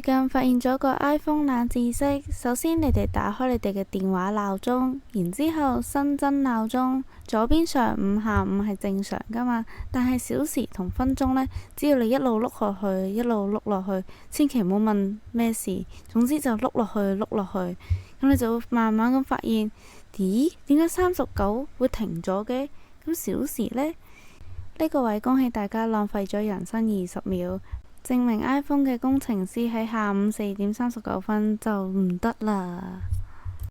近發現咗個 iPhone 冷知識。首先，你哋打開你哋嘅電話鬧鐘，然之後新增鬧鐘，左邊上午、下午係正常噶嘛。但係小時同分鐘呢，只要你一路碌落去，一路碌落去，千祈唔好問咩事，總之就碌落去，碌落去，咁你就會慢慢咁發現，咦？點解39會停咗嘅？咁小時呢？呢個位恭喜大家浪費咗人生20秒。證明 iPhone 嘅工程師喺下午4點39分就唔得啦。